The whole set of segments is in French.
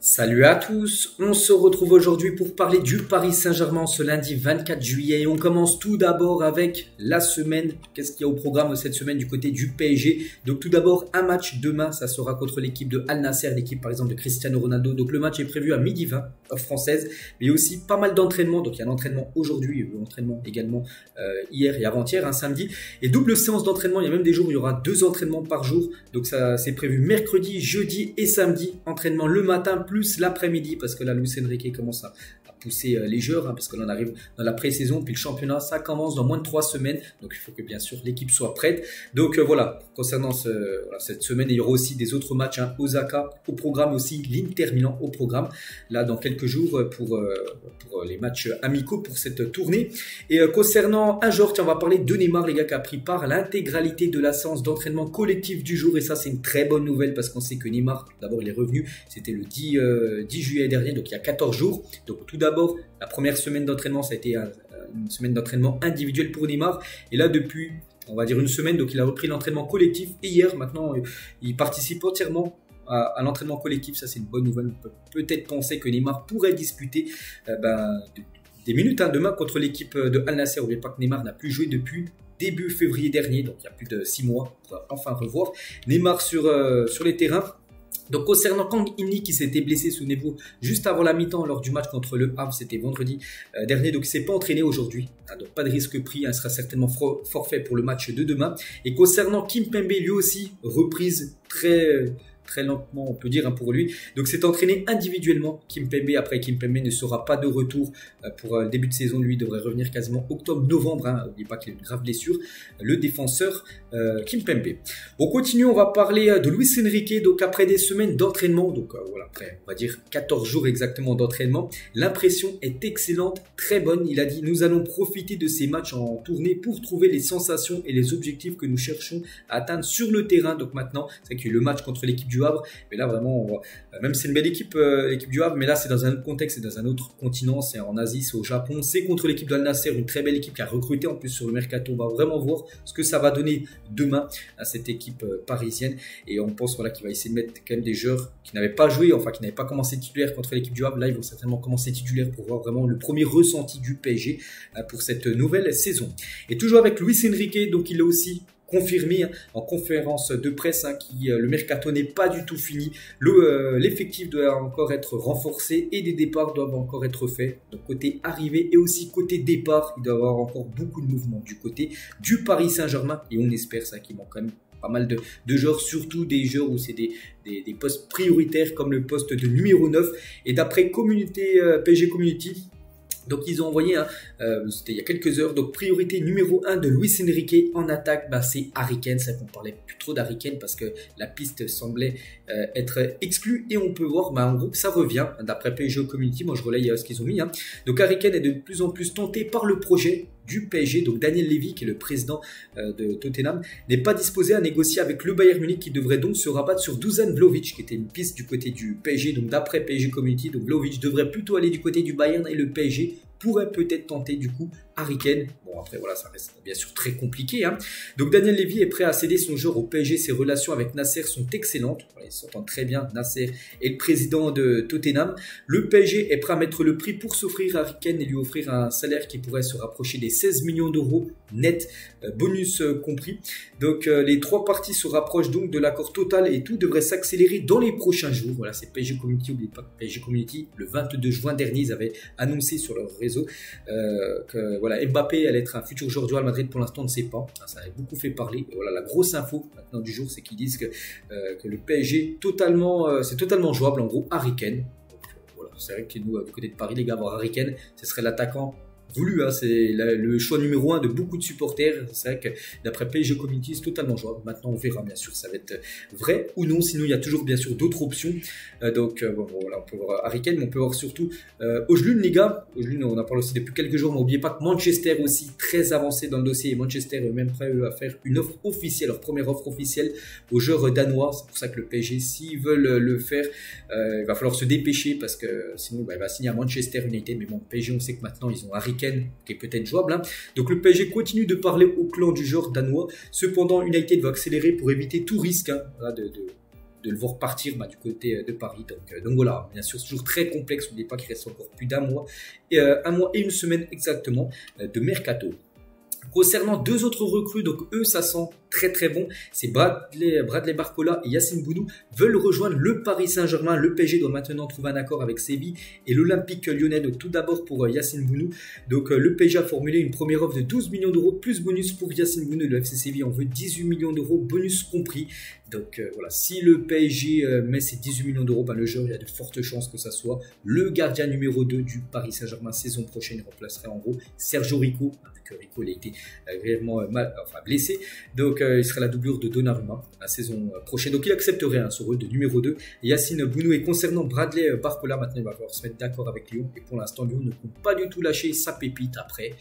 Salut à tous, on se retrouve aujourd'hui pour parler du Paris Saint-Germain ce lundi 24 juillet. Et on commence tout d'abord avec la semaine. Qu'est-ce qu'il y a au programme de cette semaine du côté du PSG? Donc tout d'abord un match demain, ça sera contre l'équipe de Al Nassr, l'équipe par exemple de Cristiano Ronaldo. Donc le match est prévu à 12h20, heure française. Mais il y a aussi pas mal d'entraînements. Donc il y a un entraînement aujourd'hui, un entraînement également hier et avant-hier, un samedi. Et double séance d'entraînement, il y a même des jours où il y aura 2 entraînements par jour. Donc ça c'est prévu mercredi, jeudi et samedi. Entraînement le matin plus l'après-midi, parce que là, Luis Enrique commence à pousser les joueurs, parce que là, on arrive dans la pré-saison, puis le championnat, ça commence dans moins de 3 semaines, donc il faut que bien sûr l'équipe soit prête. Donc voilà, concernant cette semaine, il y aura aussi des autres matchs, Osaka au programme aussi, l'Inter Milan au programme, là dans quelques jours pour les matchs amicaux pour cette tournée. Et concernant un joueur, on va parler de Neymar, les gars, qui a pris part à l'intégralité de la séance d'entraînement collectif du jour, et ça c'est une très bonne nouvelle, parce qu'on sait que Neymar, d'abord il est revenu, c'était le 10 juillet dernier, donc il y a 14 jours. Donc tout d'abord, la première semaine d'entraînement, ça a été une semaine d'entraînement individuel pour Neymar. Et là, depuis, on va dire une semaine, donc il a repris l'entraînement collectif. Et hier, maintenant, il participe entièrement à l'entraînement collectif. Ça, c'est une bonne nouvelle. On peut peut-être penser que Neymar pourrait disputer des minutes demain contre l'équipe de Al Nassr. N'oubliez pas que Neymar n'a plus joué depuis début février dernier, donc il y a plus de 6 mois. On va enfin revoir Neymar sur les terrains. Donc concernant Kang In-lee qui s'était blessé, souvenez-vous, juste avant la mi-temps lors du match contre le Havre, c'était vendredi dernier, donc il ne s'est pas entraîné aujourd'hui, donc pas de risque pris, il sera certainement forfait pour le match de demain. Et concernant Kimpembe, lui aussi, reprise très lentement, on peut dire, pour lui. Donc c'est entraîné individuellement Kimpembe. Après, Kimpembe ne sera pas de retour pour le début de saison. Lui devrait revenir quasiment octobre-novembre. N'oubliez pas qu'il a une grave blessure, le défenseur Kimpembe. On continue, on va parler de Luis Enrique. Donc après des semaines d'entraînement, donc voilà, après on va dire 14 jours exactement d'entraînement, l'impression est excellente, très bonne. Il a dit: nous allons profiter de ces matchs en tournée pour trouver les sensations et les objectifs que nous cherchons à atteindre sur le terrain. Donc maintenant, c'est que le match contre l'équipe du Havre, mais là vraiment, même c'est une belle équipe, l'équipe du Havre, mais là c'est dans un autre contexte, c'est dans un autre continent, c'est en Asie, c'est au Japon, c'est contre l'équipe d'Al Nassr, une très belle équipe qui a recruté en plus sur le mercato. On va vraiment voir ce que ça va donner demain à cette équipe parisienne, et on pense qu'il va essayer de mettre quand même des joueurs qui n'avaient pas joué, enfin qui n'avaient pas commencé titulaire contre l'équipe du Havre. Là ils vont certainement commencer titulaire pour voir vraiment le premier ressenti du PSG pour cette nouvelle saison. Et toujours avec Luis Enrique, donc il a aussi confirmé en conférence de presse le mercato n'est pas du tout fini. L'effectif doit encore être renforcé et des départs doivent encore être faits. Donc côté arrivée et aussi côté départ, il doit y avoir encore beaucoup de mouvements du côté du Paris Saint-Germain. Et on espère qu'il manque quand même pas mal de joueurs, surtout des joueurs où c'est des postes prioritaires comme le poste de numéro 9. Et d'après PSG Community, donc ils ont envoyé, c'était il y a quelques heures, donc priorité numéro 1 de Luis Enrique en attaque, c'est Harry Kane. C'est vrai qu'on parlait plus trop d'Harry Kane parce que la piste semblait être exclue, et on peut voir en gros que ça revient d'après PSG Community. Moi je relaye ce qu'ils ont mis. Donc Harry Kane est de plus en plus tenté par le projet du PSG. Donc Daniel Levy, qui est le président de Tottenham, n'est pas disposé à négocier avec le Bayern Munich, qui devrait donc se rabattre sur Dusan Vlahovic, qui était une piste du côté du PSG. Donc d'après PSG Community, donc Vlahovic devrait plutôt aller du côté du Bayern, et le PSG pourrait peut-être tenter du coup Harry Kane. Bon après voilà, ça reste bien sûr très compliqué. Donc Daniel Levy est prêt à céder son joueur au PSG. Ses relations avec Nasser sont excellentes. Voilà, ils s'entendent très bien, Nasser et le président de Tottenham. Le PSG est prêt à mettre le prix pour s'offrir Harry Kane et lui offrir un salaire qui pourrait se rapprocher des 16 millions d'euros net, bonus compris. Donc les 3 parties se rapprochent donc de l'accord total, et tout devrait s'accélérer dans les prochains jours. Voilà, c'est PSG Community. N'oubliez pas que PSG Community, le 22 juin dernier, ils avaient annoncé sur leur réseau que voilà, Mbappé allait être un futur joueur du Real Madrid. Pour l'instant on ne sait pas, ça a beaucoup fait parler. Et voilà, la grosse info maintenant du jour, c'est qu'ils disent que le PSG c'est totalement jouable, en gros Harry Kane. Donc, voilà, c'est vrai que nous du côté de Paris, les gars, avoir Harry Kane, ce serait l'attaquant voulu, c'est le choix numéro 1 de beaucoup de supporters. C'est vrai que d'après PSG Community, c'est totalement jouable. Maintenant on verra bien sûr, ça va être vrai ou non, sinon il y a toujours bien sûr d'autres options. Donc voilà, on peut voir Harry Kane, mais on peut voir surtout Özlün, les gars. Özlün, on en parle aussi depuis quelques jours, mais n'oubliez pas que Manchester aussi très avancé dans le dossier, et Manchester est même prêt à faire une offre officielle, leur première offre officielle aux joueurs danois. C'est pour ça que le PSG, s'ils veulent le faire, il va falloir se dépêcher, parce que sinon il va signer à Manchester United. Mais bon, PSG, on sait que maintenant ils ont Harry Kane qui est peut-être jouable. Donc le PSG continue de parler au clan du joueur danois. Cependant, United va accélérer pour éviter tout risque de le voir partir du côté de Paris. Donc voilà, bien sûr, c'est toujours très complexe. N'oubliez pas qu'il reste encore plus d'un mois, un mois et une semaine exactement de mercato. Concernant deux autres recrues, donc eux, ça sent très très bon. C'est Bradley Barcola et Yacine Bounou veulent rejoindre le Paris Saint-Germain. Le PSG doit maintenant trouver un accord avec Séville et l'Olympique Lyonnais. Donc tout d'abord pour Yacine Bounou. Donc le PSG a formulé une première offre de 12 millions d'euros plus bonus pour Yacine Bounou. Le FC Séville en veut 18 millions d'euros, bonus compris. Donc voilà, si le PSG met ses 18 millions d'euros, le joueur, il y a de fortes chances que ça soit le gardien numéro 2 du Paris Saint-Germain saison prochaine. Il remplacerait en gros Sergio Rico, vu que Rico il a été réellement blessé. Donc il serait la doublure de Donnarumma la saison prochaine. Donc il accepterait ce rôle de numéro 2. Yacine Bounou. Et concernant Bradley Barcola, maintenant il va falloir se mettre d'accord avec Lyon. Et pour l'instant, Lyon ne compte pas du tout lâcher sa pépite après.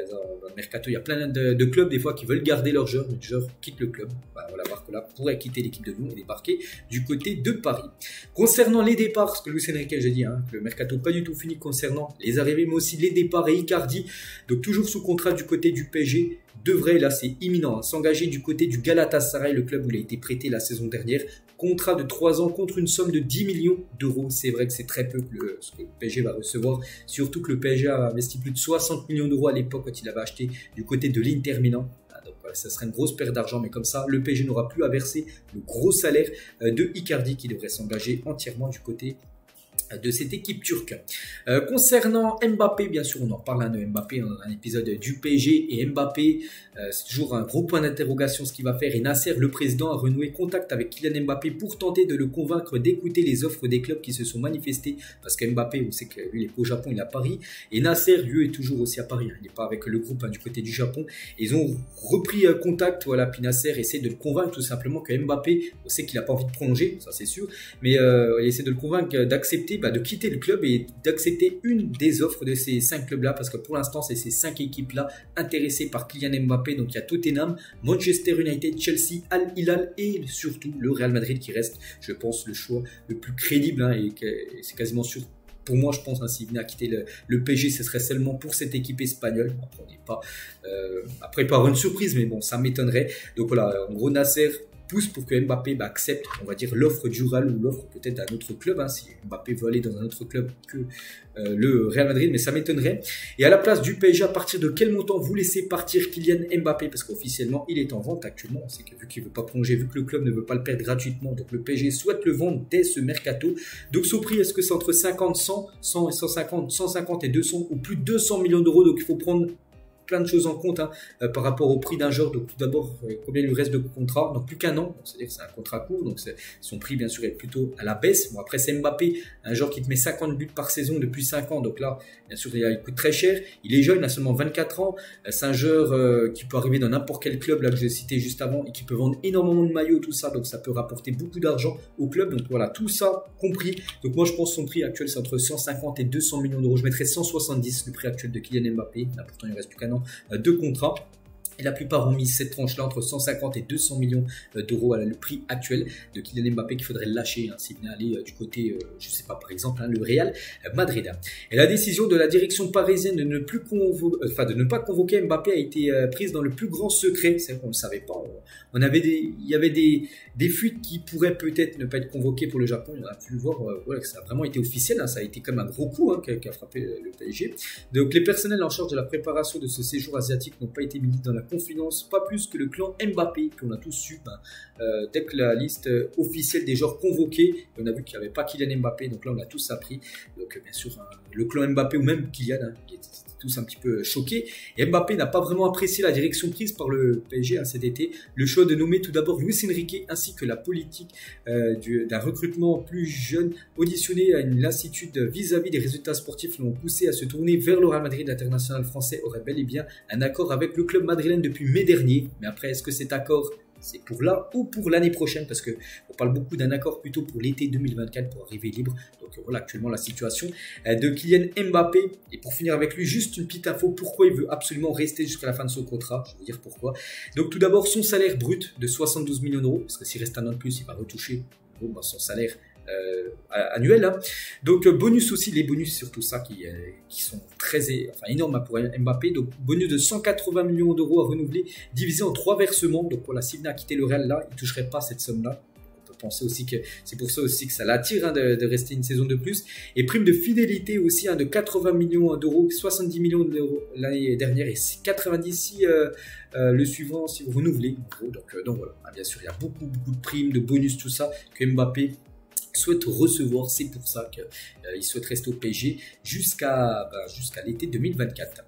Dans le mercato, il y a plein de clubs des fois qui veulent garder leurs joueurs, mais le joueur quitte le club. Voilà, Barcola pourrait quitter l'équipe de Lyon et débarquer du côté de Paris. Concernant les départs, parce que Luis Enrique, j'ai dit que le mercato pas du tout fini concernant les arrivées, mais aussi les départs et Icardi. Donc toujours sous contrat du côté du PSG. Devrait, là c'est imminent, s'engager du côté du Galatasaray, le club où il a été prêté la saison dernière. Contrat de 3 ans contre une somme de 10 millions d'euros. C'est vrai que c'est très peu ce que le PSG va recevoir. Surtout que le PSG a investi plus de 60 millions d'euros à l'époque quand il avait acheté du côté de l'Inter Milan. Donc ça serait une grosse perte d'argent, mais comme ça, le PSG n'aura plus à verser le gros salaire de Icardi qui devrait s'engager entièrement du côté de cette équipe turque. Concernant Mbappé, bien sûr, on en parle de Mbappé dans un épisode du PSG et Mbappé, c'est toujours un gros point d'interrogation ce qu'il va faire. Et Nasser, le président, a renoué contact avec Kylian Mbappé pour tenter de le convaincre d'écouter les offres des clubs qui se sont manifestés. Parce que Mbappé, on sait que lui, il est au Japon, il est à Paris. Et Nasser, lui, est toujours aussi à Paris. Il n'est pas avec le groupe du côté du Japon. Et ils ont repris contact. Voilà, puis Nasser essaie de le convaincre tout simplement que Mbappé, on sait qu'il n'a pas envie de prolonger, ça c'est sûr. Mais il essaie de le convaincre d'accepter de quitter le club et d'accepter une des offres de ces 5 clubs-là, parce que pour l'instant, c'est ces 5 équipes-là intéressées par Kylian Mbappé. Donc il y a Tottenham, Manchester United, Chelsea, Al Hilal et surtout le Real Madrid qui reste, je pense, le choix le plus crédible et c'est quasiment sûr. Pour moi, je pense s'il venait à quitter le PSG, ce serait seulement pour cette équipe espagnole. Après, on n'est pas après par une surprise, mais bon, ça m'étonnerait. Donc voilà, en gros, Nasser pousse pour que Mbappé accepte, on va dire, l'offre du Real ou l'offre peut-être d'un autre club, si Mbappé veut aller dans un autre club que le Real Madrid, mais ça m'étonnerait. Et à la place du PSG, à partir de quel montant vous laissez partir Kylian Mbappé? Parce qu'officiellement, il est en vente actuellement. On sait que vu qu'il ne veut pas prolonger, vu que le club ne veut pas le perdre gratuitement, donc le PSG souhaite le vendre dès ce mercato. Donc son prix, est-ce que c'est entre 50, 100, 100 et 150, 150 et 200 ou plus de 200 millions d'euros? Donc il faut prendre plein de choses en compte par rapport au prix d'un joueur. Donc tout d'abord, combien il lui reste de contrat? Donc plus qu'un an, c'est-à-dire que c'est un contrat court, donc son prix bien sûr est plutôt à la baisse. Bon, après c'est Mbappé, un joueur qui te met 50 buts par saison depuis 5 ans, donc là bien sûr il coûte très cher. Il est jeune, il a seulement 24 ans, c'est un joueur qui peut arriver dans n'importe quel club là que j'ai cité juste avant et qui peut vendre énormément de maillots, tout ça, donc ça peut rapporter beaucoup d'argent au club. Donc voilà, tout ça compris. Donc moi je pense que son prix actuel c'est entre 150 et 200 millions d'euros. Je mettrais 170 le prix actuel de Kylian Mbappé. Là pourtant il reste plus qu'un an de contrat. Et la plupart ont mis cette tranche-là entre 150 et 200 millions d'euros à le prix actuel de Kylian Mbappé qu'il faudrait lâcher s'il venait aller du côté, je sais pas, par exemple, le Real Madrid. Et la décision de la direction parisienne de ne plus de ne pas convoquer Mbappé a été prise dans le plus grand secret. C'est vrai qu'on ne le savait pas. Il y avait des fuites qui pourraient peut-être ne pas être convoquées pour le Japon. On a pu le voir, voilà, que ça a vraiment été officiel. Ça a été comme un gros coup qui a frappé le PSG. Donc les personnels en charge de la préparation de ce séjour asiatique n'ont pas été mis dans la confidence, pas plus que le clan Mbappé, qu'on a tous su dès que la liste officielle des joueurs convoqués, on a vu qu'il n'y avait pas Kylian Mbappé, donc là on l'a tous appris. Donc bien sûr, le clan Mbappé ou même Kylian, qui étaient tous un petit peu choqués. Et Mbappé n'a pas vraiment apprécié la direction prise par le PSG cet été. Le choix de nommer tout d'abord Luis Enrique ainsi que la politique d'un recrutement plus jeune auditionné à une lassitude vis-à-vis des résultats sportifs l'ont poussé à se tourner vers le Real Madrid. L'international français aurait bel et bien un accord avec le club madrilène depuis mai dernier. Mais après, est-ce que cet accord c'est pour là ou pour l'année prochaine? Parce qu'on parle beaucoup d'un accord plutôt pour l'été 2024 pour arriver libre. Donc voilà actuellement la situation de Kylian Mbappé. Et pour finir avec lui, juste une petite info, pourquoi il veut absolument rester jusqu'à la fin de son contrat. Je vais vous dire pourquoi. Donc tout d'abord, son salaire brut de 72 millions d'euros, parce que s'il reste un an de plus, il va retoucher son salaire annuel. Donc bonus aussi, les bonus surtout ça qui sont très énormes pour Mbappé. Donc bonus de 180 millions d'euros à renouveler, divisé en 3 versements. Donc voilà, s'il venait à quitter le Real là, il ne toucherait pas cette somme là. On peut penser aussi que c'est pour ça aussi que ça l'attire hein, de rester une saison de plus. Et prime de fidélité aussi hein, de 80 millions d'euros, 70 millions d'euros l'année dernière et 90 si le suivant si vous renouvelez. Donc voilà, bien sûr il y a beaucoup de primes, de bonus, tout ça que Mbappé souhaite recevoir. C'est pour ça qu'il souhaite rester au PSG jusqu'à l'été 2024.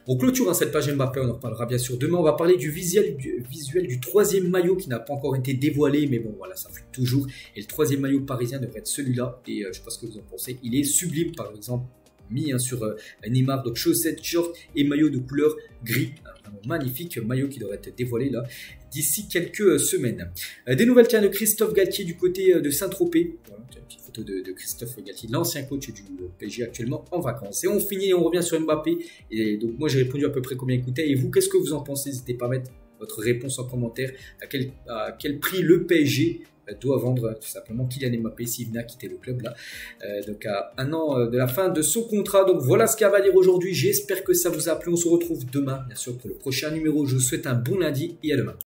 On clôture hein, cette page Mbappé, on en reparlera bien sûr demain. On va parler du visuel du troisième maillot qui n'a pas encore été dévoilé, mais bon voilà, ça fait toujours. Et le troisième maillot parisien devrait être celui-là. Et je ne sais pas ce que vous en pensez. Il est sublime, par exemple, mis hein, sur Neymar, donc chaussettes, shorts et maillot de couleur gris. Un magnifique maillot qui devrait être dévoilé là d'ici quelques semaines. Des nouvelles de Christophe Galtier du côté de Saint-Tropez. Voilà, une petite photo de Christophe Galtier, l'ancien coach du PSG actuellement en vacances. Et on finit et on revient sur Mbappé. Et donc moi j'ai répondu à peu près combien il coûtait. Et vous, qu'est-ce que vous en pensez? N'hésitez pas à mettre votre réponse en commentaire. À quel prix le PSG doit vendre tout simplement Kylian Mbappé s'il venait à quitter le club là. Donc à un an de la fin de son contrat. Donc voilà ce qu'il y a à dire aujourd'hui. J'espère que ça vous a plu. On se retrouve demain bien sûr pour le prochain numéro. Je vous souhaite un bon lundi et à demain.